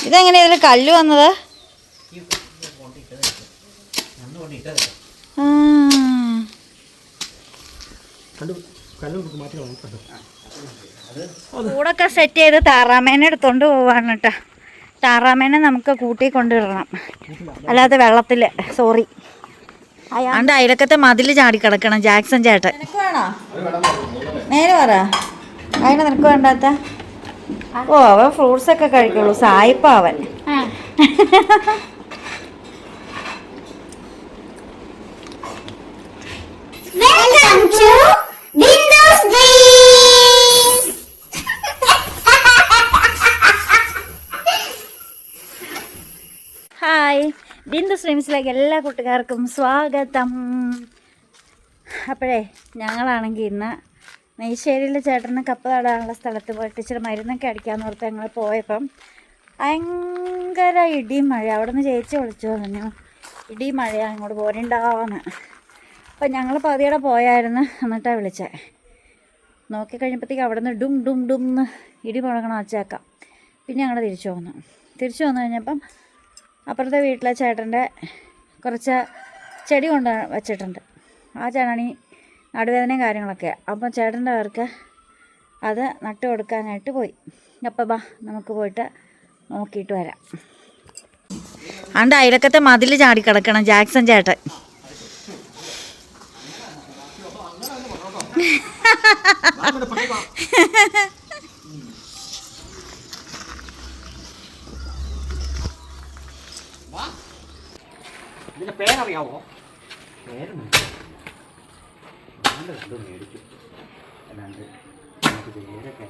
ഇതെങ്ങനെയാ ഇതിൽ കല്ല് വന്നത്? കൂടൊക്കെ സെറ്റ് ചെയ്ത് താറാമേനെ എടുത്തോണ്ട് പോവാണ് കേട്ടോ. താറാമേനെ നമുക്ക് കൂട്ടി കൊണ്ടുവരണം, അല്ലാതെ വെള്ളത്തിൽ സോറി. അയാണ്ട് അയലക്കത്തെ മതിൽ ചാടി കിടക്കണം ജാക്സൺ ചേട്ടൻ. നിനക്ക് വേണോ? നേരെ പറ, അതിന് നിനക്ക് വേണ്ടാത്ത? ഓ, അവൻ ഫ്രൂട്ട്സ് ഒക്കെ കഴിക്കുള്ളൂ, സായിപ്പ അവൻ. ഹായ്, ബിന്ദു സ്ട്രീംസിലേക്ക് എല്ലാ കൂട്ടുകാർക്കും സ്വാഗതം. അപ്പോഴേ ഞങ്ങളാണെങ്കിൽ ഇന്ന് നെയ്ശ്ശേരിയിലെ ചേട്ടന് കപ്പ നടാനുള്ള സ്ഥലത്ത് പോയിട്ട് ഇച്ചിരി മരുന്നൊക്കെ അടിക്കാമെന്ന് ഓർത്ത് ഞങ്ങൾ പോയപ്പം ഭയങ്കര ഇടിയും മഴ. അവിടെ നിന്ന് ചേച്ചി വിളിച്ചു പറഞ്ഞു ഇടി മഴയാണ്, ഇങ്ങോട്ട് പോരണ്ടാന്ന്. അപ്പം ഞങ്ങൾ പതിയുടെ പോയായിരുന്നു, എന്നിട്ടാണ് വിളിച്ചത്. നോക്കിക്കഴിഞ്ഞപ്പോഴത്തേക്ക് അവിടെ നിന്ന് ഡും ഡും ഡും എന്ന് ഇടി മുഴങ്ങണം വച്ചേക്കാം. പിന്നെ ഞങ്ങൾ തിരിച്ചു വന്നു കഴിഞ്ഞപ്പം അപ്പുറത്തെ വീട്ടിലെ ചേട്ടൻ്റെ കുറച്ച് ചെടി കൊണ്ട് വച്ചിട്ടുണ്ട്. ആ ചേട്ടനാണ് ഈ നടുവേദനയും കാര്യങ്ങളൊക്കെ. അപ്പം ചേട്ടൻ്റെ പേർക്ക് അത് നട്ടു കൊടുക്കാനായിട്ട് പോയി. അപ്പം ബാ നമുക്ക് പോയിട്ട് നോക്കിയിട്ട് വരാം. അണ്ട് അയലക്കത്തെ മതിൽ ചാടി കിടക്കണം ജാക്സൺ ചേട്ടൻ. ഇതിന്റെ പേരറിയാവോ? പേര് മേടിക്കും, അല്ലാണ്ട് നമുക്ക് പേരൊക്കെ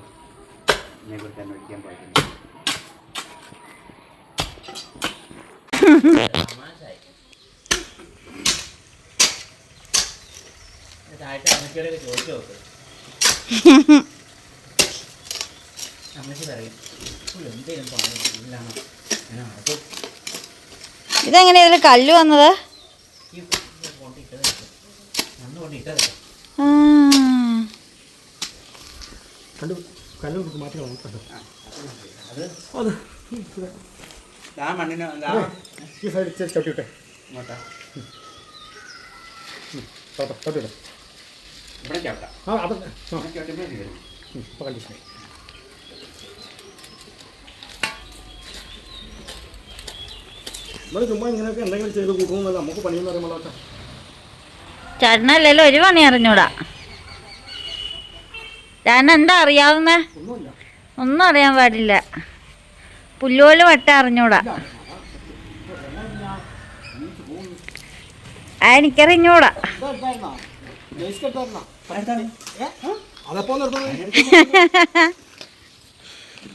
ഇതിനെക്കുറിച്ച് അന്വേഷിക്കാൻ പറ്റുന്നു. ചോദിച്ചു നോക്ക്, അമ്മച്ചി പറയും എന്തെങ്കിലും പറഞ്ഞില്ലാണോ. ഇതെങ്ങനെയാ ഇതിൽ കല്ല് വന്നത്? ചേട്ടനല്ലല്ലോ ഒരു പണി അറിഞ്ഞൂടാ. ചേട്ടൻ എന്താ അറിയാവുന്നേ? ഒന്നും അറിയാൻ പാടില്ല. പുല്ലുപോലും വട്ട അറിഞ്ഞൂടാ. എനിക്കറിഞ്ഞൂടാ.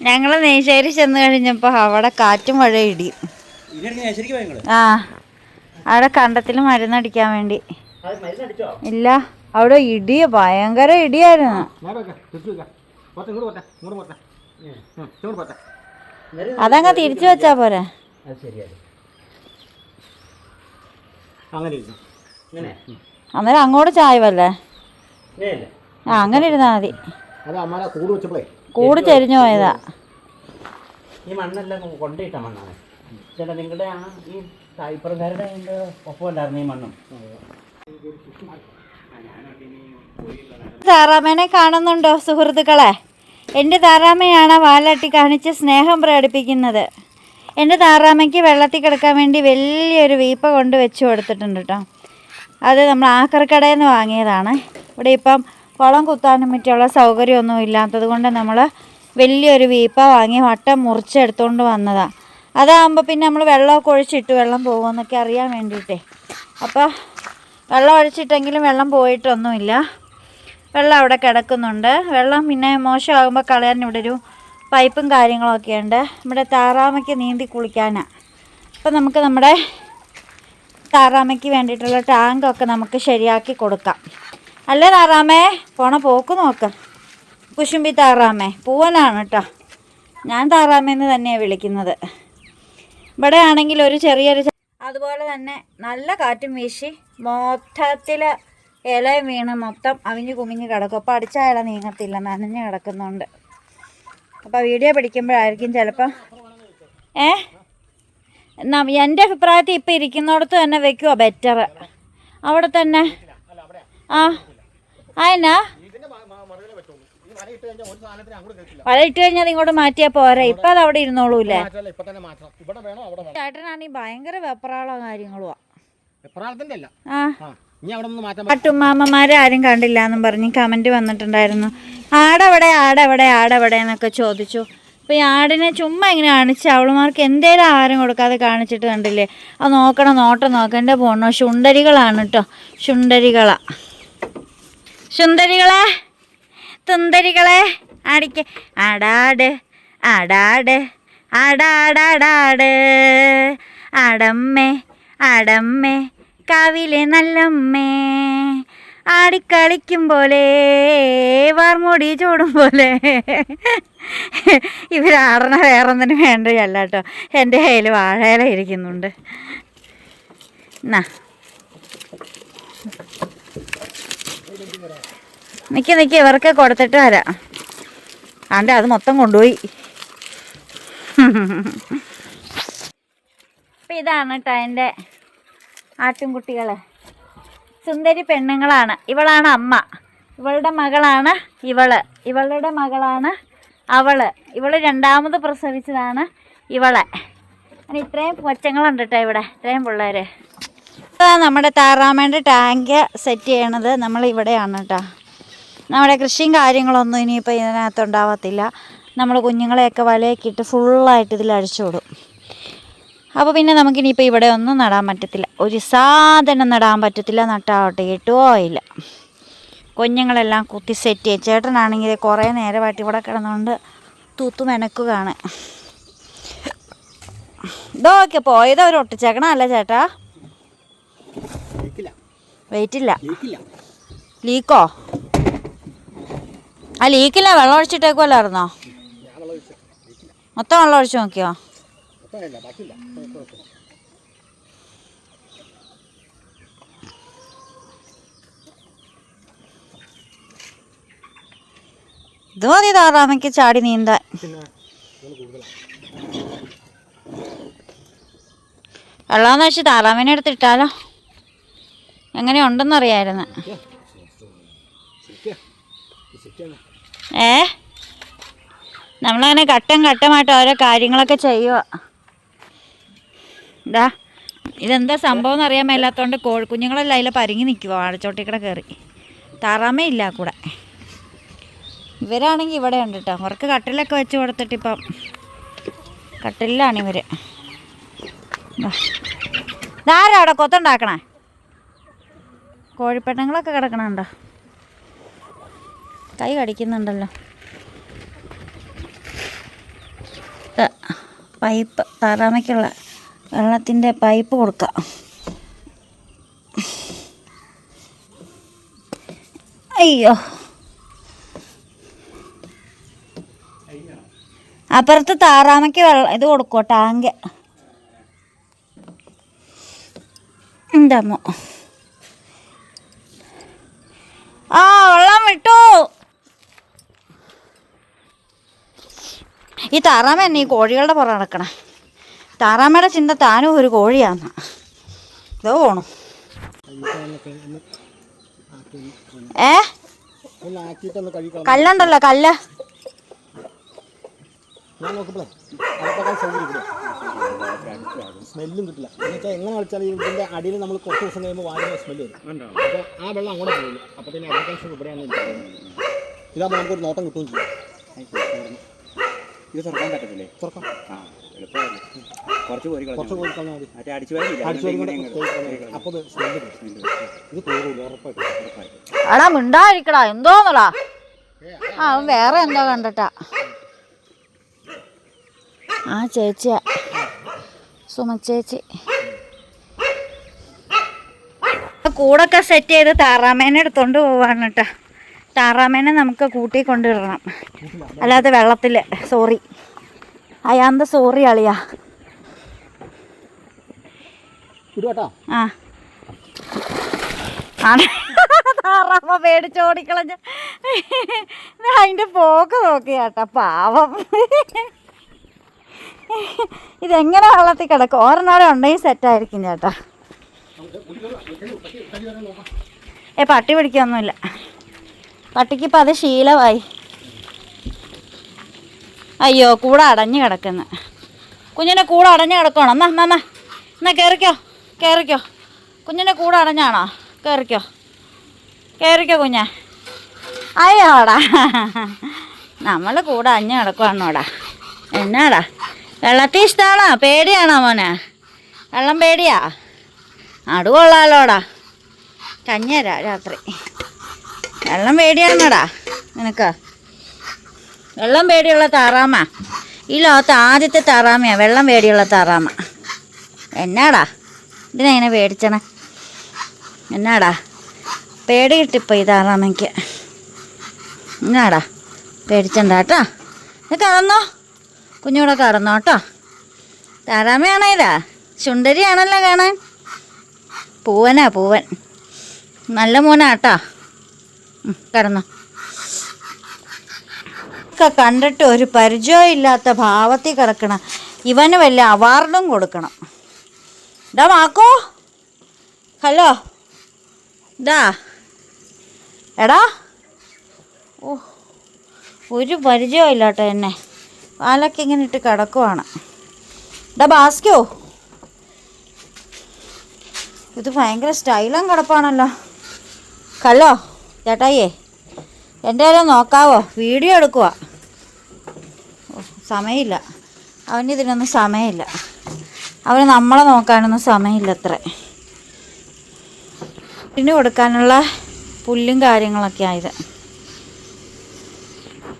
ഞങ്ങള് നെയ്ശ്ശേരി ചെന്ന് കഴിഞ്ഞപ്പോ അവിടെ കാറ്റും മഴ ഇടിയും. ആ, അവിടെ കണ്ടത്തിൽ മരുന്നടിക്കാൻ വേണ്ടി. ഇല്ല, അവിടെ ഇടി, ഭയങ്കര ഇടിയായിരുന്നു. അതങ്ങ് തിരിച്ചു വെച്ചാ പോരെ. അന്നേരം അങ്ങോട്ട് ചായവല്ലേ? ആ, അങ്ങനെ ഇരുന്നാ മതി. കൂട് ചെരിഞ്ഞു പോയതാ. ഈ മണ്ണെല്ലാം കൊണ്ടിട്ട മണ്ണാണ് ചേട്ടാ. നിങ്ങളുടെ ആ ഈ സായിപ്പുറക്കാരുടെ ഒപ്പമല്ലായിരുന്നു ഈ മണ്ണും. താറാമേനെ കാണുന്നുണ്ടോ സുഹൃത്തുക്കളെ? എൻ്റെ താറാമയാണ് വാലാട്ടി കാണിച്ച് സ്നേഹം പ്രകടിപ്പിക്കുന്നത്. എൻ്റെ താറാമയ്ക്ക് വെള്ളത്തിൽ കിടക്കാൻ വേണ്ടി വലിയൊരു വീപ്പ കൊണ്ട് വെച്ച് കൊടുത്തിട്ടുണ്ട് കേട്ടോ. അത് നമ്മൾ ആക്രിക്കടയിൽ നിന്ന് വാങ്ങിയതാണ്. ഇവിടെ ഇപ്പം കുളം കുത്താനും മറ്റുള്ള സൗകര്യമൊന്നും ഇല്ലാത്തത് കൊണ്ട് നമ്മൾ വലിയൊരു വീപ്പ വാങ്ങി വട്ടം മുറിച്ചെടുത്തുകൊണ്ട് വന്നതാണ്. അതാകുമ്പോൾ പിന്നെ നമ്മൾ വെള്ളമൊക്കെ ഒഴിച്ചിട്ട് വെള്ളം പോകുമെന്നൊക്കെ അറിയാൻ വേണ്ടിയിട്ടേ. അപ്പോൾ വെള്ളം ഒഴിച്ചിട്ടെങ്കിലും വെള്ളം പോയിട്ടൊന്നുമില്ല. വെള്ളം അവിടെ കിടക്കുന്നുണ്ട്. വെള്ളം പിന്നെ മോശമാകുമ്പോൾ കളയാൻ ഇവിടെ ഒരു പൈപ്പും കാര്യങ്ങളൊക്കെ ഉണ്ട്. നമ്മുടെ താറാമയ്ക്ക് നീന്തി കുളിക്കാനാണ്. അപ്പോൾ നമുക്ക് നമ്മുടെ താറാമയ്ക്ക് വേണ്ടിയിട്ടുള്ള ടാങ്കൊക്കെ നമുക്ക് ശരിയാക്കി കൊടുക്കാം. അല്ലേ താറാമേ? പോണ പോക്ക് നോക്ക്. കുശുമ്പി താറാമേ പൂവനാണ് കേട്ടോ. ഞാൻ താറാമെന്ന് തന്നെയാണ് വിളിക്കുന്നത്. ഇവിടെ ആണെങ്കിൽ ഒരു ചെറിയൊരു അതുപോലെ തന്നെ നല്ല കാറ്റും വീശി മൊത്തത്തിൽ ഇല വീണ് മൊത്തം അവിഞ്ഞ് കുമിഞ്ഞ് കിടക്കും. അപ്പോൾ അടിച്ച ഇല നീങ്ങത്തില്ല, നനഞ്ഞ് കിടക്കുന്നുണ്ട്. അപ്പോൾ വീഡിയോ പിടിക്കുമ്പോഴായിരിക്കും ചിലപ്പോൾ എൻ്റെ അഭിപ്രായത്തിൽ ഇപ്പം ഇരിക്കുന്നിടത്ത് തന്നെ വെക്കുമോ ബെറ്റർ. അവിടെ തന്നെ എന്നാ വല ഇട്ട് കഴിഞ്ഞാൽ അത് ഇങ്ങോട്ട് മാറ്റിയാൽ പോരാ. ഇപ്പം അത് അവിടെ ഇരുന്നോളൂല്ലേ. ചേട്ടനാണെങ്കിൽ ഭയങ്കര വെപ്രാളോ കാര്യങ്ങളുവാ. കാട്ടുമാമ്മമാരെ ആരും കണ്ടില്ല എന്നും പറഞ്ഞ് കമൻറ്റ് വന്നിട്ടുണ്ടായിരുന്നു. ആടെവിടെ എന്നൊക്കെ ചോദിച്ചു. അപ്പോൾ ഈ ആടിനെ ചുമ്മാ ഇങ്ങനെ കാണിച്ച് അവളുമാർക്ക് എന്തേലും ആഹാരം കൊടുക്കാതെ കാണിച്ചിട്ട് കണ്ടില്ലേ. അത് നോട്ടം നോക്കണ്ടേ പോണോ. ശുണ്ടരികളാണ് കേട്ടോ, ശുണ്ടരികളെ തുന്തരികളെ ആടിക്ക് ആടാട് ആടമ്മേ കാവിലെ നല്ലമ്മേ ആടിക്കളിക്കും പോലെ വാർമുടി ചൂടും പോലെ. ഇവരാടണ വേറൊന്നിനും വേണ്ടതല്ല കേട്ടോ. എൻ്റെ കയ്യിൽ വാഴയില ഇരിക്കുന്നുണ്ട്. എന്നാ നിൽക്കി ഇവർക്ക് കൊടുത്തിട്ട് വരാം. ആണ്ടെ അത് മൊത്തം കൊണ്ടുപോയി. അപ്പം ഇതാണ് കേട്ടോ എൻ്റെ ആട്ടിൻകുട്ടികൾ. സുന്ദരി പെണ്ണുങ്ങളാണ്. ഇവളാണ് അമ്മ, ഇവളുടെ മകളാണ് ഇവളുടെ മകളാണ് ഇവള് രണ്ടാമത് പ്രസവിച്ചതാണ് ഇവളെ. അങ്ങനെ ഇത്രയും കൊച്ചങ്ങളുണ്ട് കേട്ടോ ഇവിടെ, ഇത്രയും പിള്ളേർ. നമ്മുടെ താറാമേൻ്റെ ടാങ്ക് സെറ്റ് ചെയ്യണത് നമ്മൾ ഇവിടെയാണ് കേട്ടോ. നമ്മുടെ കൃഷിയും കാര്യങ്ങളൊന്നും ഇനിയിപ്പോൾ ഇതിനകത്ത് ഉണ്ടാവത്തില്ല. നമ്മൾ കുഞ്ഞുങ്ങളെയൊക്കെ വലയൊക്കെ ഇട്ട് ഫുള്ളായിട്ട് ഇതിൽ അഴിച്ചു വിടും. അപ്പോൾ പിന്നെ നമുക്കിനിയിപ്പോൾ ഇവിടെ ഒന്നും നടാൻ പറ്റത്തില്ല, ഒരു സാധനം നടാൻ പറ്റത്തില്ല. നട്ടാവട്ടെ കിട്ടുമോ ഇല്ല. കുഞ്ഞുങ്ങളെല്ലാം കുത്തി സെറ്റ് ചെയ്യും. ചേട്ടനാണെങ്കിൽ കുറേ നേരമായിട്ട് ഇവിടെ കിടന്നുകൊണ്ട് തൂത്തുമെനക്കുകയാണ്. ഇതൊക്കെ പോയത് അവർ ഒട്ടിച്ചേക്കണമല്ല ചേട്ടാ. വെയിറ്റില്ല. ലീക്കോ? ആ ലീക്കില്ല, വെള്ളം ഒഴിച്ചിട്ടേക്കുമല്ലായിരുന്നോ? മൊത്തം വെള്ളം ഒഴിച്ച് നോക്കിയോ? ഇത് മതി താറാമയ്ക്ക് ചാടി നീന്താൻ. വെള്ളമെന്ന് വെച്ച് താറാമിനെ എടുത്തിട്ടാലോ? എങ്ങനെയുണ്ടെന്നറിയായിരുന്നു. നമ്മളങ്ങനെ ഘട്ടമായിട്ട് ഓരോ കാര്യങ്ങളൊക്കെ ചെയ്യുക. ഇതെന്താ സംഭവം എന്നറിയാൻ മേലാത്തതുകൊണ്ട് കുഞ്ഞുങ്ങളെല്ലാം അതിൽ പരിങ്ങി നിൽക്കുക. വാഴച്ചോട്ടിക്കൂടെ കയറി. താറാമേ ഇല്ല കൂടെ. ഇവരാണെങ്കിൽ ഇവിടെ ഉണ്ട് കേട്ടോ. അവർക്ക് കട്ടിലൊക്കെ വെച്ച് കൊടുത്തിട്ട് ഇപ്പം കട്ടിലാണ് ഇവർ. ഇതാരാ അവിടെ കൊത്തുണ്ടാക്കണേ? കോഴിപ്പെണ്ണങ്ങളൊക്കെ കിടക്കണുണ്ടോ? കൈ കടിക്കുന്നുണ്ടല്ലോ. പൈപ്പ് താറാമയ്ക്കുള്ള വെള്ളത്തിൻ്റെ പൈപ്പ് കൊടുക്കാം. അയ്യോ, അപ്പുറത്ത് താറാമയ്ക്ക് വെള്ളം ഇത് കൊടുക്കോ, ടാങ്ക്. എൻ്റെ അമ്മ വെള്ളം വിട്ടു. ഈ താറാമ തന്നെ ഈ കോഴികളുടെ പുറം നടക്കണേ. താറാമയുടെ ചിന്ത താനും ഒരു കോഴിയാന്ന്. ഇതോ പോണു. കല്ലുണ്ടല്ലോ, കല്ല്. സ്മെല്ലും കിട്ടില്ല. എന്നുവെച്ചാൽ എങ്ങനെ കളിച്ചാൽ ഇതിൻ്റെ അടിയിൽ നമ്മൾ കുറച്ച് ദിവസം കഴിയുമ്പോൾ വാരുന്ന സ്മെല്ല് വരും. അപ്പോൾ ആ വെള്ളം അങ്ങോട്ട് പോകുള്ളൂ. അപ്പോൾ പിന്നെ അഗ്രികൾച്ചർ ഇവിടെയാണ് ഇതാകുമ്പോൾ നമുക്കൊരു നോട്ടം കിട്ടുകയും ചെയ്യും. ഇത് തുറക്കാൻ പറ്റത്തില്ലേ? തുറക്കാം. കുറച്ച് കോരിക്കളഞ്ഞാൽ മതി. അപ്പോൾ സ്മെല്ല് ഇത് പോകുള്ളൂ ഉറപ്പായിട്ടും. എടാ മിണ്ടായിരിക്കടാ, എന്തോന്നടാ. അവൻ വേറെ എന്തോ കണ്ടിട്ടാ. ആ ചേച്ചിയാ, സുമച്ചേച്ചി. കൂടൊക്കെ സെറ്റ് ചെയ്ത് താറാമേനെ എടുത്തോണ്ട് പോവാണ് കേട്ടോ. താറാമേനെ നമുക്ക് കൂട്ടി കൊണ്ടുവരണം, അല്ലാതെ വെള്ളത്തിൽ. സോറി, അയാന്ത സോറി അളിയാ. ഇടുവാട്ടോ. ആ താറാമ പേടിച്ചോടിക്കളഞ്ഞ. അതിൻ്റെ പോക്ക് നോക്കി ചേട്ടാ, പാവം. ഇതെങ്ങനെ വെള്ളത്തിൽ കിടക്കും? ഓരെണ്ണോടെ ഉണ്ടെങ്കിൽ സെറ്റായിരിക്കും ചേട്ടാ. പട്ടി പിടിക്കൊന്നുമില്ല. പട്ടിക്കിപ്പോൾ അത് ശീലമായി. അയ്യോ, കൂടെ അടഞ്ഞു കിടക്കുന്നു. കുഞ്ഞിൻ്റെ കൂടെ അടഞ്ഞു കിടക്കണം. എന്നാ കയറിക്കോ. കുഞ്ഞിൻ്റെ കൂടെ അടഞ്ഞാണോ? കയറിക്കോ കുഞ്ഞെ. അയ്യോടാ, നമ്മൾ കൂടെ അഞ്ഞു കിടക്കുവാണോടാ. എന്നാടാ, വെള്ളത്തിൽ ഇഷ്ടമാണോ പേടിയാണോ മോനെ? വെള്ളം പേടിയാ? അടുകൊള്ളാലോടാ. കഞ്ഞരാ രാത്രി. വെള്ളം പേടിയാണോടാ നിനക്ക്? വെള്ളം പേടിയുള്ള താറാമ ഈ ലോകത്ത് ആദ്യത്തെ താറാമയാ. വെള്ളം പേടിയുള്ള താറാമ. എന്നാടാ ഇതിനെങ്ങനെ പേടിച്ചണേ? എന്നാടാ പേടി കിട്ടിപ്പോയി താറാമയ്ക്ക്. എന്നാടാ പേടിച്ചണ്ട കേട്ടോ. ഇത് കടന്നോ, കുഞ്ഞൂടെ കടന്നോ കേട്ടോ. താറാമയാണോ ഇതാ? സുന്ദരിയാണല്ലോ കാണാൻ. പൂവൻ നല്ല മോനാട്ടോ. കടന്നോ. ഒക്കെ കണ്ടിട്ട് ഒരു പരിചയമില്ലാത്ത ഭാവത്തിൽ കിടക്കണം. ഇവന് വല്ല അവാർഡും കൊടുക്കണം. ഇതാ മാക്കോ, ഹലോ. ഇതാ എടാ. ഓ, ഒരു പരിചയമില്ല കേട്ടോ എന്നെ. പാലൊക്കെ ഇങ്ങനെ ഇട്ട് കിടക്കുവാണ്. ഇതാ ബാസ്കോ, ഇത് ഭയങ്കര സ്റ്റൈലും കിടപ്പാണല്ലോ. ഹലോ ചേട്ടായിയേ, എൻ്റെ കാര്യം നോക്കാവോ? വീഡിയോ എടുക്കുക. സമയമില്ല അവനിതിനൊന്നും സമയമില്ല. അവന് നമ്മളെ നോക്കാനൊന്നും സമയമില്ല അത്ര. ഇതിന് കൊടുക്കാനുള്ള പുല്ലും കാര്യങ്ങളൊക്കെ ആയത്.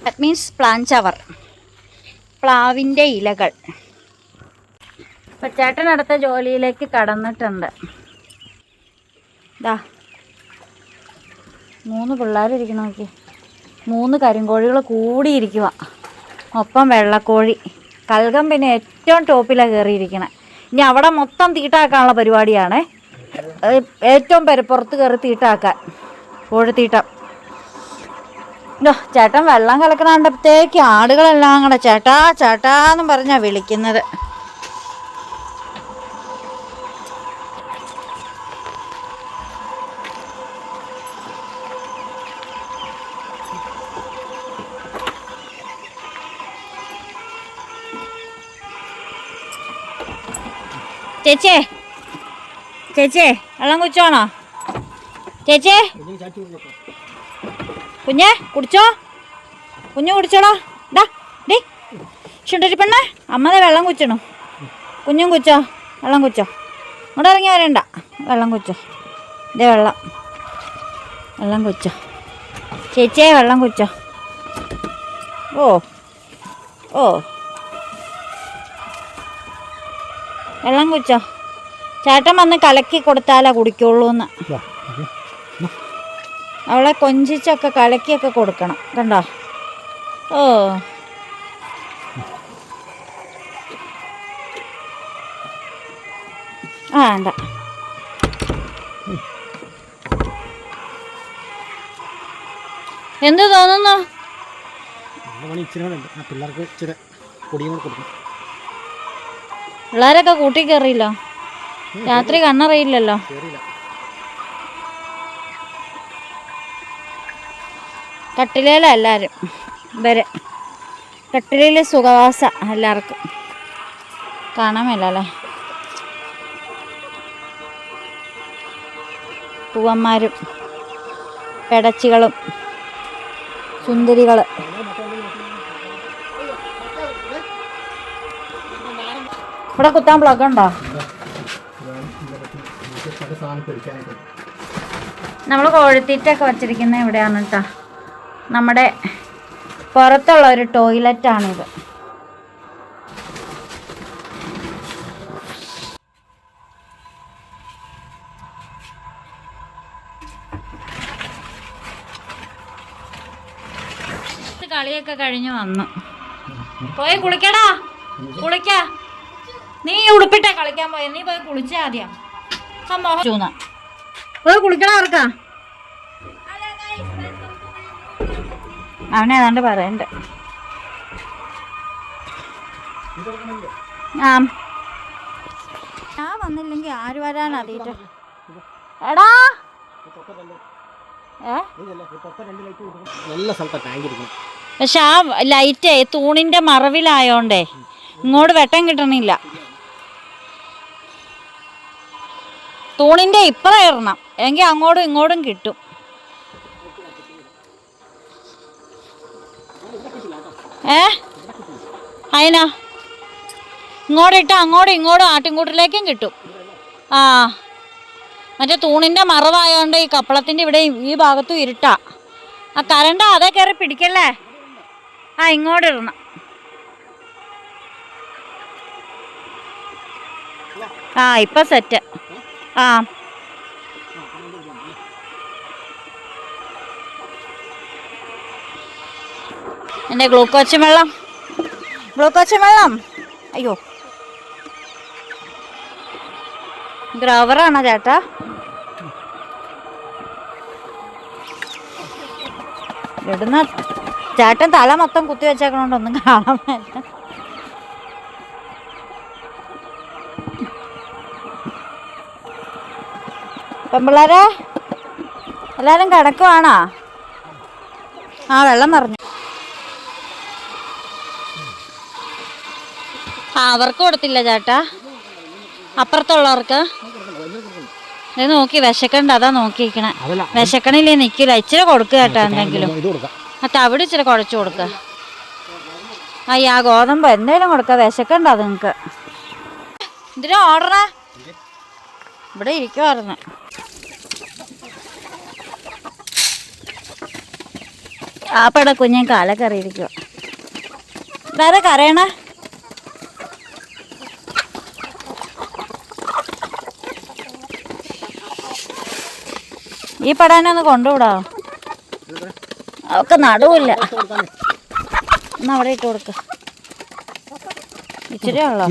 ദാറ്റ് മീൻസ് പ്ലാഞ്ചവർ, പ്ലാവിൻ്റെ ഇലകൾ. ഇപ്പം ചേട്ടൻ അടുത്ത ജോലിയിലേക്ക് കടന്നിട്ടുണ്ട്. ദാ 3 പിള്ളേരിരിക്കണം നോക്കി. 3 കരിങ്കോഴികൾ കൂടിയിരിക്കുക. ഒപ്പം വെള്ളക്കോഴി. കൽകം പിന്നെ ഏറ്റവും ടോപ്പിലാണ് കയറിയിരിക്കണേ. ഇനി അവിടെ മൊത്തം തീട്ടാക്കാനുള്ള പരിപാടിയാണ്. ഏറ്റവും പുറത്ത് കയറി തീട്ടാക്കാൻ, കോഴിത്തീട്ടം. ചേട്ടൻ വെള്ളം കലക്കണ കണ്ടപ്പോഴത്തേക്ക് ആടുകളെല്ലാം കൂടെ ചേട്ടാന്നും പറഞ്ഞാണ് വിളിക്കുന്നത്. ചേച്ചേ വെള്ളം കുടിച്ചോണോ? ചേച്ചേ കുഞ്ഞേ കുടിച്ചോ. കുടിച്ചോടാ. ഡാ ഡേ ചുണ്ടരി പെണ്ണേ, അമ്മതെ വെള്ളം കുടിച്ചണു. കുഞ്ഞും കുച്ചോ, വെള്ളം കുച്ചോ. ഇങ്ങോട്ട് ഇറങ്ങി വരണ്ട. വെള്ളം കുച്ചോ. ഇതേ വെള്ളം കുച്ചോ. ചേച്ചിയെ വെള്ളം കുച്ചോ. ഓ വെള്ളം കുച്ചോ. ചേട്ടൻ വന്ന് കലക്കി കൊടുത്താലേ കുടിക്കുള്ളൂന്ന്. അവളെ കൊഞ്ചിച്ചൊക്കെ കലക്കിയൊക്കെ കൊടുക്കണം. കണ്ടോ? ഓ വേണ്ട. എന്ത് തോന്നുന്നു? പിള്ളേരൊക്കെ കൂട്ടി കയറിയില്ലോ. രാത്രി കണ്ണറിയില്ലല്ലോ. കട്ടിലേല എല്ലാവരും. ഇവര് കട്ടിലേല് സുഖവാസ എല്ലാവർക്കും. കാണാമല്ലോ. പൂവന്മാരും പെടച്ചികളും സുന്ദരികൾ. ഇവിടെ കുത്താൻ പ്ലഗ് ഉണ്ടോ? നമ്മൾ കോഴിത്തീറ്റൊക്കെ വച്ചിരിക്കുന്നത് ഇവിടെയാണ് കേട്ടോ. നമ്മുടെ പുറത്തുള്ള ഒരു ടോയ്ലറ്റാണിത്. കളിയൊക്കെ കഴിഞ്ഞ് വന്നു. പോയി കുളിക്കടാ. കുളിക്ക. നീ ഉടുപ്പിട്ടേ കളിക്കാൻ പോയ, നീ പോയി കുളിച്ച ആദ്യം. പോയി കുളിക്കണ ആർക്കാ? അവനെ ഏതാണ്ട് പറയണ്ട. ആ ഞാൻ വന്നില്ലെങ്കിൽ ആര് വരാനാ തീറ്റ? എടാ നല്ല സ്ഥലത്താണ് ടാങ്ക് ഇരിക്കുന്നത്. പക്ഷെ ആ ലൈറ്റേ തൂണിന്റെ മറവിലായോണ്ടേ ഇങ്ങോട്ട് വെട്ടം കിട്ടണില്ല. തൂണിന്റെ ഇപ്പുറം ഇറണം, എങ്കിൽ അങ്ങോട്ടും ഇങ്ങോട്ടും കിട്ടും. അതിനാ ഇങ്ങോട്ടിട്ട് അങ്ങോട്ടും ഇങ്ങോട്ടും ആട്ടിൻകൂട്ടിലേക്കും കിട്ടും. ആ മറ്റേ തൂണിന്റെ മറവായോണ്ട് ഈ കപ്പളത്തിന്റെ ഇവിടെ ഈ ഭാഗത്തും ഇരുട്ടാ. ആ കരണ്ട അതേ കയറി പിടിക്കല്ലേ. ആ ഇങ്ങോട്ട് ഇടണം. ആ ഇപ്പൊ സെറ്റ്. ആ എൻ്റെ ഗ്ലൂക്കോസ് വെള്ളം. അയ്യോ ഗ്രവറാണോ ചേട്ടാ? ഇടുന്ന ചേട്ടൻ തല മൊത്തം കുത്തി വെച്ചേക്കണോണ്ടൊന്നും കാണാൻ പറ്റില്ല. പെമ്പിള്ളേരെ എല്ലാരും കിടക്കുവാണോ? ആ വെള്ളം നിറഞ്ഞു. ആ അവർക്ക് കൊടുത്തില്ല ചേട്ടാ, അപ്പുറത്തുള്ളവർക്ക്. ഇത് നോക്കി വിശക്കണ്ട, അതാ നോക്കിയിരിക്കണേ. വിശക്കണില്ലേ നിക്കില്ല. ഇച്ചിരി കൊടുക്കുക ചേട്ടാ എന്തെങ്കിലും. ആ തവിട് ഇച്ചിരി കുഴച്ച് കൊടുക്ക. അയ്യാ ഗോതമ്പ് എന്തേലും കൊടുക്ക, വിശക്കണ്ട നിങ്ങക്ക്. എന്തിനാ ഓർഡറാ? ഇവിടെ ഇരിക്കുവായിരുന്നു. ആ പട കുഞ്ഞൻ കാലക്കറിയിരിക്കുക. വേറെ കറിയണ ഈ പടാനെ ഒന്ന് കൊണ്ടുവിടാ. അവക്ക് നടുവില്ല. എന്നാ അവിടെ ഇട്ട് കൊടുക്ക. ഇച്ചിരി ഉള്ളോ?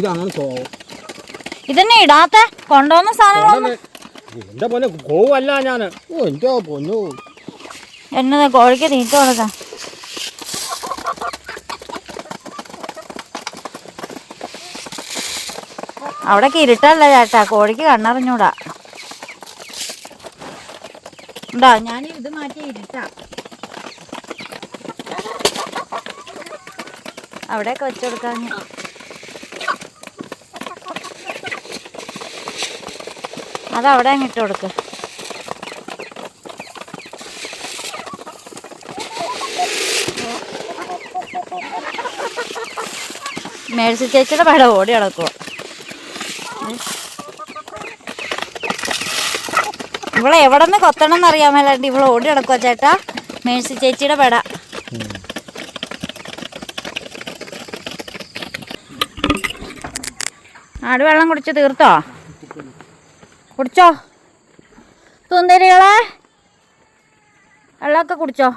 ഇതന്നെ ഇടാത്ത കൊണ്ടുവന്ന സാധനങ്ങളൊന്നും എന്നത് കോഴിക്ക് തീറ്റ കൊടുക്കാം. അവിടേക്ക് ഇരുട്ടല്ല ചേട്ടാ, കോഴിക്ക് കണ്ണറിഞ്ഞൂടാ. ഉണ്ടാ ഞാൻ ഇത് മാറ്റി ഇരുട്ടാ. അവിടെയൊക്കെ വെച്ചുകൊടുക്കാൻ. അതവിടെ അങ്ങ് ഇട്ട് കൊടുക്ക. മേഴ്സി ചേച്ചിയുടെ പട ഓടി കിടക്കുവോ? ഇവളെ എവിടെ നിന്ന് കൊത്തണം എന്നറിയാൻ മേലാണ്ട് ഇവളെ ഓടി കിടക്കുവോ ചേട്ടാ? മേഴ്സി ചേച്ചിയുടെ പട. ആട് വെള്ളം കുടിച്ച് തീർത്തോ? കുടിച്ചോ സുന്ദരികളെ? വെള്ളമൊക്കെ കുടിച്ചോ?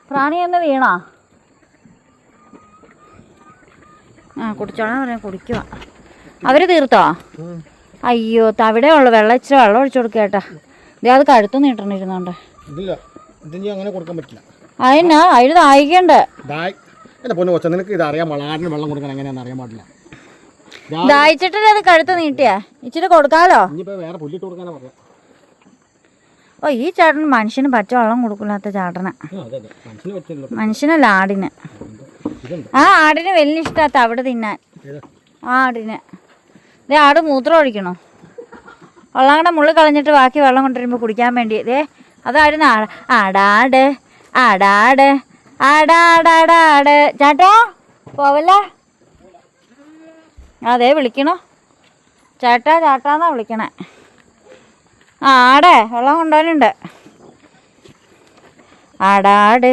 പ്രാണിയൊന്ന് വീണോ? ആ കുടിച്ചോളാൻ പറയാം. കുടിക്കുക. അവർ തീർത്തോ? അയ്യോ തവിടെ ഉള്ളു. വെള്ളം ഇച്ചിരി വെള്ളം ഒഴിച്ചു കൊടുക്കുക കേട്ടാ. ഇതേ അത് കഴുത്തു നീട്ടണിരുന്നോണ്ട് അങ്ങനെ കൊടുക്കാൻ പറ്റില്ല. അതിനാ അതിന് ദാഹിക്കണ്ടേ? നിനക്ക് ഇത് അറിയാൻ ആടിന് വെള്ളം കൊടുക്കാൻ എങ്ങനെയാണെന്ന് അറിയാൻ പാടില്ല. ദാഹിച്ചിട്ടല്ലേ അത് കഴുത്ത് നീട്ടിയാ? ഇച്ചിരി കൊടുക്കാലോ. വേറെ പുല്ലിട്ട് കൊടുക്കാനാ പറയാ. ഓ ഈ ചേട്ടൻ മനുഷ്യന് പച്ച വെള്ളം കൊടുക്കില്ലാത്ത ചേട്ടനാ. മനുഷ്യനല്ല ആടിന്. ആ ആടിന് വലിയ ഇഷ്ടാത്ത അവിടെ തിന്നാൻ. ആടിന് ഇതേ ആട് മൂത്രം ഒഴിക്കണോ? വെള്ളം കൂടെ മുള്ളി കളഞ്ഞിട്ട് ബാക്കി വെള്ളം കൊണ്ടുവരുമ്പോൾ കുടിക്കാൻ വേണ്ടി. ഇതേ അതായിരുന്നു ആടാട് ആടാട് ആടാടാടാട്. ചേട്ടാ പോവല്ല. അതെ വിളിക്കണോ? ചേട്ടാ ചേട്ടാന്നാ വിളിക്കണേ. ആ ആടേ വെള്ളം കൊണ്ടുപോകാനുണ്ട്. ആടാട്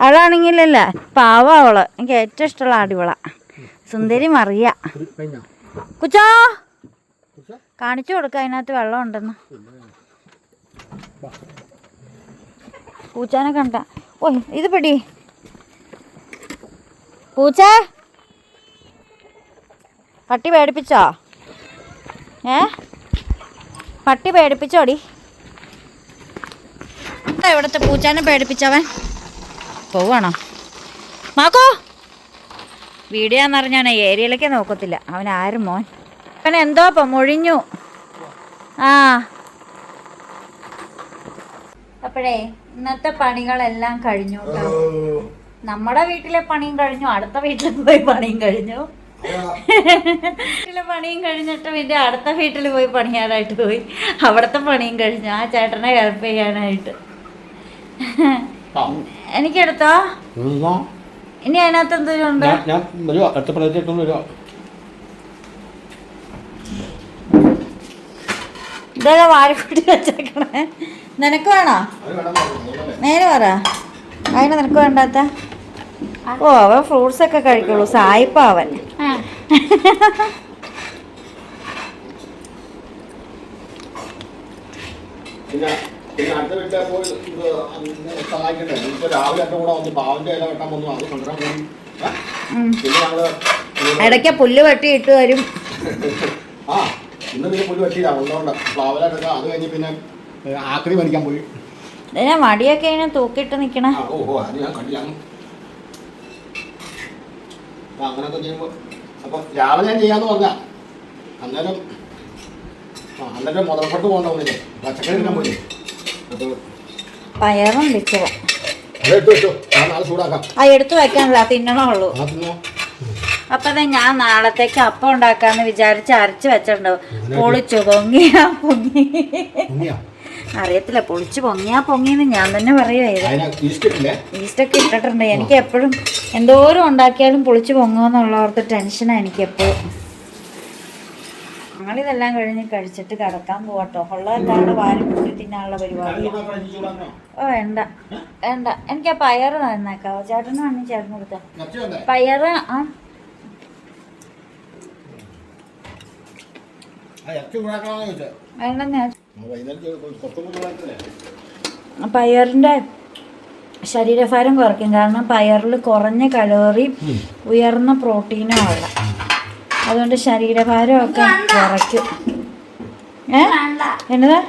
അവളാണെങ്കിലല്ല പാവ അവള്. എനിക്ക് ഏറ്റവും ഇഷ്ടമുള്ള ആടിവള സുന്ദരി മറിയ. കുച്ചോ കാണിച്ചു കൊടുക്ക, അതിനകത്ത് വെള്ളം ഉണ്ടെന്ന്. പൂച്ചാനെ കണ്ട. ഓ ഇത് പിടി. പൂച്ച പട്ടി പേടിപ്പിച്ചോ? പട്ടി പേടിപ്പിച്ചോടി? എന്താ ഇവിടുത്തെ പൂച്ചാനെ പേടിപ്പിച്ചവൻ? പോവാണോ മാക്കോ? വീഡിയോ എന്ന് പറഞ്ഞാൽ ഏരിയയിലേക്ക് നോക്കത്തില്ല. അവൻ ആരും മോൻ. അവൻ എന്തോ മൊഴിഞ്ഞു. ആ അപ്പോഴേ ഇന്നത്തെ പണികളെല്ലാം കഴിഞ്ഞു കേട്ടോ. നമ്മുടെ വീട്ടിലെ പണിയും കഴിഞ്ഞു, അടുത്ത വീട്ടിൽ പോയി പണിയും കഴിഞ്ഞു. വീട്ടിലെ പണിയും കഴിഞ്ഞിട്ട് പിന്നെ അടുത്ത വീട്ടിൽ പോയി പണിയാനായിട്ട് പോയി. അവിടുത്തെ പണിയും കഴിഞ്ഞു ആ ചേട്ടനെ ഹെൽപ്പ് ചെയ്യാനായിട്ട്. എനിക്കെടുത്തോ? ഇനി അതിനകത്ത് എന്തെങ്കിലും ഉണ്ട്? ഇതെല്ലാം വാരിക്കൂട്ടി വെച്ചേക്കണേ. നിനക്ക് വേണോ? നേരെ പറ. അതിന് നിനക്ക് വേണ്ടാത്ത? ഓ അവൻ ഫ്രൂട്ട്സ് ഒക്കെ കഴിക്കുള്ളൂ. സായിപ്പ അവൻ. ഇടയ്ക്ക് പുല്ല് വെട്ടി ഇട്ട് തരും. ഞാൻ മടിയൊക്കെ ഇങ്ങനെ തൂക്കിട്ട് നിക്കണേ. അങ്ങനൊക്കെ ചെയ്യുമ്പോ അപ്പൊ രാവിലെ ഞാൻ ചെയ്യാന്ന് പറഞ്ഞ അന്നേരം മുതൽപ്പെട്ട് പോകണ്ടേ പച്ചക്കറി എടുക്കാൻ പോയി. പയറും വെച്ചത് ചൂടാക്കാം. ആ എടുത്തു വെക്കാനല്ല, തിന്നണുള്ളൂ. അപ്പൊ ഞാൻ നാളത്തേക്ക് അപ്പം ഉണ്ടാക്കാന്ന് വിചാരിച്ച് അരച്ച് വെച്ചിട്ടുണ്ടോ. പൊളിച്ചു പൊങ്ങിയാ പൊങ്ങി. അറിയത്തില്ല, പൊളിച്ചു പൊങ്ങിയാ പൊങ്ങിന്ന് ഞാൻ തന്നെ പറയുമായിരുന്നു. ഈസ്റ്റൊക്കെ ഇട്ടിട്ടുണ്ട്. എനിക്ക് എപ്പോഴും എന്തോരം ഉണ്ടാക്കിയാലും പൊളിച്ചു പൊങ്ങുമെന്നുള്ളവർക്ക് ടെൻഷനാണ് എനിക്ക് എപ്പോഴും. ഞങ്ങളിതെല്ലാം കഴിഞ്ഞ് കഴിച്ചിട്ട് കിടക്കാൻ പോവാട്ടോ. ഉള്ളതെല്ലാം വാരി കൂട്ടി തിന്നാനുള്ള പരിപാടി. ഓ വേണ്ട വേണ്ട, എനിക്ക് ആ പയറ് തന്നേക്കാവോ? ചേട്ടന് വേണമെങ്കിൽ ചേട്ടന് കൊടുത്ത പയറ്. വേണ്ടെന്ന്. പയറിൻ്റെ ശരീരഭാരം കുറയ്ക്കും. കാരണം പയറിൽ കുറഞ്ഞ കലോറി ഉയർന്ന പ്രോട്ടീനും ഉള്ള, അതുകൊണ്ട് ശരീരഭാരമൊക്കെ കുറയ്ക്കും. എന്നതാ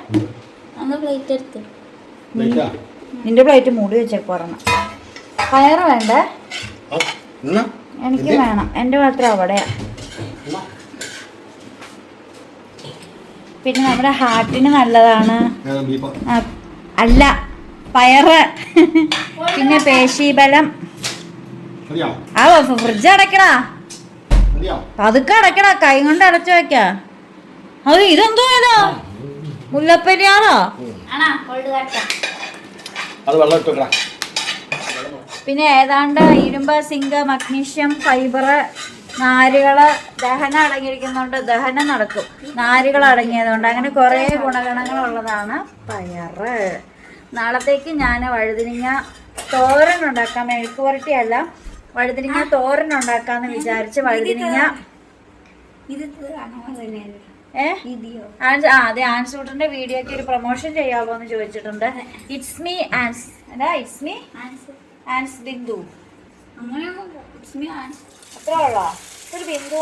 നിന്റെ പ്ലേറ്റ് മൂടി വെച്ചേക്ക് പറഞ്ഞ. പയറ് വേണ്ടേ? എനിക്ക് വേണം. എൻ്റെ പാത്രം അവിടെയാ. പിന്നെ നമ്മുടെ ഹാർട്ടിന് നല്ലതാണ്. അല്ല പയറ്. പിന്നെ പേശീബലം. ആ ഫ്രിഡ്ജ് അടയ്ക്കടാ, പതുക്കെ അടയ്ക്കടാ, കൈ കൊണ്ട് അടച്ചു വെക്ക. അത് ഇതെന്തോ ഏതാ? മുല്ലപ്പെരിയാറോ? പിന്നെ ഏതാണ്ട് ഇരുമ്പ്, സിങ്ക്, മഗ്നീഷ്യം, ഫൈബർ, നാരുകള്, ദഹനം അടങ്ങിയിരിക്കുന്നതുകൊണ്ട് ദഹനം നടക്കും. നാരുകൾ അടങ്ങിയതുകൊണ്ട് അങ്ങനെ കുറേ ഗുണഗണങ്ങളുള്ളതാണ് പയറ്. നാളത്തേക്ക് ഞാൻ വഴുതിരിങ്ങ തോരൻ ഉണ്ടാക്കാം. മെഴുക്കുവരട്ടിയല്ല, വഴുതിരിങ്ങ തോരൻ ഉണ്ടാക്കാന്ന് വിചാരിച്ച് വഴുതിരിങ്ങ അതെ ആൻസൂട്ടന്റെ വീഡിയോക്ക് ഒരു പ്രൊമോഷൻ ചെയ്യാവോ എന്ന് ചോദിച്ചിട്ടുണ്ട്. It's me Ans. It's me Ans Bindu. അത്ര ഉള്ളോ? ഒരു ബിന്ദു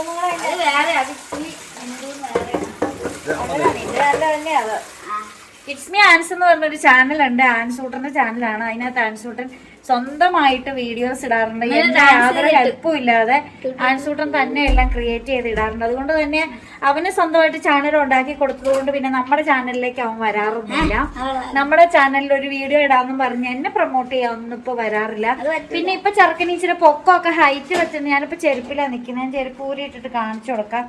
തന്നെയത്. ഇറ്റ്സ് മീ ആൻസ് എന്ന് പറഞ്ഞൊരു ചാനലുണ്ട്. ആൻസൂട്ടന്റെ ചാനലാണ്. അതിനകത്ത് ആൻസൂട്ടൻ സ്വന്തമായിട്ട് വീഡിയോസ് ഇടാറുണ്ട്. യാതൊരു ഹെൽപ്പും ഇല്ലാതെ ആൻസൂട്ടൻ തന്നെ എല്ലാം ക്രിയേറ്റ് ചെയ്ത് ഇടാറുണ്ട്. അതുകൊണ്ട് തന്നെ അവന് സ്വന്തമായിട്ട് ചാനൽ ഉണ്ടാക്കി കൊടുത്തതുകൊണ്ട് പിന്നെ നമ്മുടെ ചാനലിലേക്ക് അവൻ വരാറൊന്നുമില്ല. നമ്മുടെ ചാനലിൽ ഒരു വീഡിയോ ഇടാമെന്നും പറഞ്ഞ് എന്നെ പ്രൊമോട്ട് ചെയ്യാനൊന്നും ഇപ്പൊ വരാറില്ല. പിന്നെ ഇപ്പൊ ചെറുക്കന് ഇച്ചിരി പൊക്കമൊക്കെ ഹൈറ്റ് വെച്ചിട്ട് ഞാനിപ്പോ ചെരുപ്പിലാണ് നിൽക്കുന്നത്. ഞാൻ ചെരുപ്പ് ഊരിയിട്ടിട്ട് കാണിച്ചു കൊടുക്കാം.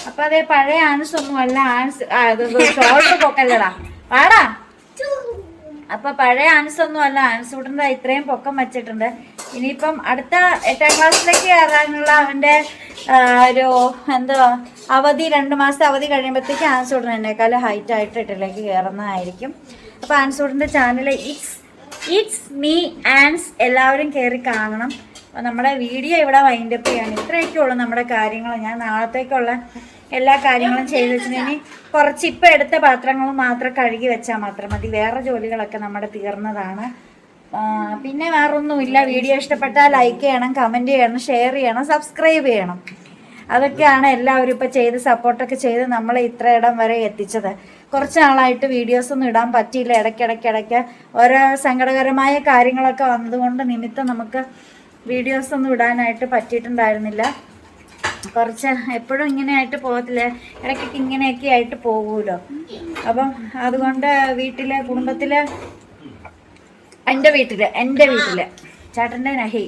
അപ്പൊ അതേ പഴയ ആൻസ് ഒന്നും അല്ല. ആൻസ് ഷോർട്ട് പൊക്കല്ലടാ വാടാ. അപ്പൊ പഴയ ആൻസൊന്നും അല്ല. ആൻസൂട്ടൻ്റെ ഇത്രയും പൊക്കം വെച്ചിട്ടുണ്ട്. ഇനിയിപ്പം അടുത്ത 8ാം ക്ലാസ്സിലേക്ക് കയറാനുള്ള അവൻ്റെ ഒരു എന്തുവാ അവധി, 2 മാസത്തെ അവധി കഴിയുമ്പോഴത്തേക്ക് ആൻസൂട്ടൻ എന്നെക്കാളും ഹൈറ്റ് ആയിട്ട് 8ലേക്ക് കയറുന്നതായിരിക്കും. അപ്പോൾ ആൻസൂട്ടൻ്റെ ചാനൽ ഇറ്റ്സ് മീ ആൻസ് എല്ലാവരും കയറി കാണണം. അപ്പോൾ നമ്മുടെ വീഡിയോ ഇവിടെ വൈൻഡപ്പ് ചെയ്യാണ്. ഇത്രയൊക്കെ ഉള്ളൂ നമ്മുടെ കാര്യങ്ങൾ. ഞാൻ നാളത്തേക്കുള്ള എല്ലാ കാര്യങ്ങളും ചെയ്ത് വെച്ചിട്ടുണ്ടെങ്കിൽ കുറച്ച് ഇപ്പം എടുത്ത പാത്രങ്ങൾ മാത്രം കഴുകി വെച്ചാൽ മാത്രം മതി. വേറെ ജോലികളൊക്കെ നമ്മുടെ തീർന്നതാണ്. പിന്നെ വേറൊന്നുമില്ല. വീഡിയോ ഇഷ്ടപ്പെട്ടാൽ ലൈക്ക് ചെയ്യണം, കമൻറ്റ് ചെയ്യണം, ഷെയർ ചെയ്യണം, സബ്സ്ക്രൈബ് ചെയ്യണം. അതൊക്കെയാണ് എല്ലാവരും ഇപ്പോൾ ചെയ്ത് സപ്പോർട്ടൊക്കെ ചെയ്ത് നമ്മളെ ഇത്ര ഇടം വരെ എത്തിച്ചത്. കുറച്ച് നാളായിട്ട് വീഡിയോസൊന്നും ഇടാൻ പറ്റിയില്ല. ഇടയ്ക്കിടയ്ക്ക് ഓരോ സങ്കടകരമായ കാര്യങ്ങളൊക്കെ വന്നതുകൊണ്ട് നിമിത്തം നമുക്ക് വീഡിയോസൊന്നും ഇടാനായിട്ട് പറ്റിയിട്ടുണ്ടായിരുന്നില്ല. കുറച്ച് എപ്പോഴും ഇങ്ങനെയായിട്ട് പോകത്തില്ല, ഇടയ്ക്കൊക്കെ ഇങ്ങനെയൊക്കെ ആയിട്ട് പോകുമല്ലോ. അപ്പം അതുകൊണ്ട് കുടുംബത്തിൽ എൻ്റെ വീട്ടിൽ ചേട്ടൻ്റെ നഹി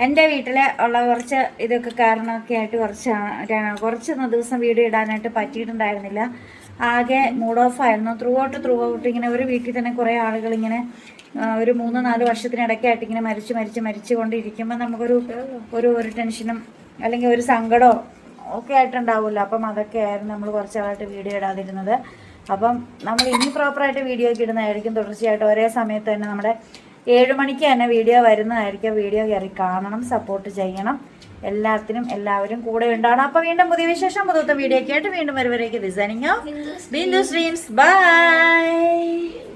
എൻ്റെ വീട്ടിൽ ഉള്ള കുറച്ച് ഇതൊക്കെ കാരണമൊക്കെ ആയിട്ട് കുറച്ച് ദിവസം വീഡിയോ ഇടാനായിട്ട് പറ്റിയിട്ടുണ്ടായിരുന്നില്ല. ആകെ മൂഡ് ഓഫ് ആയിരുന്നു. ത്രൂ ഔട്ട് ഇങ്ങനെ ഒരു വീട്ടിൽ തന്നെ കുറേ ആളുകൾ ഇങ്ങനെ ഒരു 3-4 വർഷത്തിനിടയ്ക്കായിട്ട് ഇങ്ങനെ മരിച്ചു കൊണ്ടിരിക്കുമ്പോൾ നമുക്കൊരു ടെൻഷനും അല്ലെങ്കിൽ ഒരു സങ്കടമോ ഒക്കെ ആയിട്ടുണ്ടാവുമല്ലോ. അപ്പം അതൊക്കെ ആയിരുന്നു നമ്മൾ കുറച്ച് നാളായിട്ട് വീഡിയോ ഇടാതിരുന്നത്. അപ്പം നമ്മൾ ഇനി പ്രോപ്പറായിട്ട് വീഡിയോ ഒക്കെ ഇടുന്നതായിരിക്കും. തുടർച്ചയായിട്ട് ഒരേ സമയത്ത് തന്നെ നമ്മുടെ 7 മണിക്ക് തന്നെ വീഡിയോ വരുന്നതായിരിക്കും. വീഡിയോ കയറി കാണണം, സപ്പോർട്ട് ചെയ്യണം. എല്ലാവരും കൂടെ ഉണ്ടാവണം. അപ്പോൾ വീണ്ടും പുതിയ വിശേഷം പുതുത്ത വീഡിയോ ഒക്കെ ആയിട്ട് വീണ്ടും വരുവരേക്ക് designing of Bindu's dreams. By.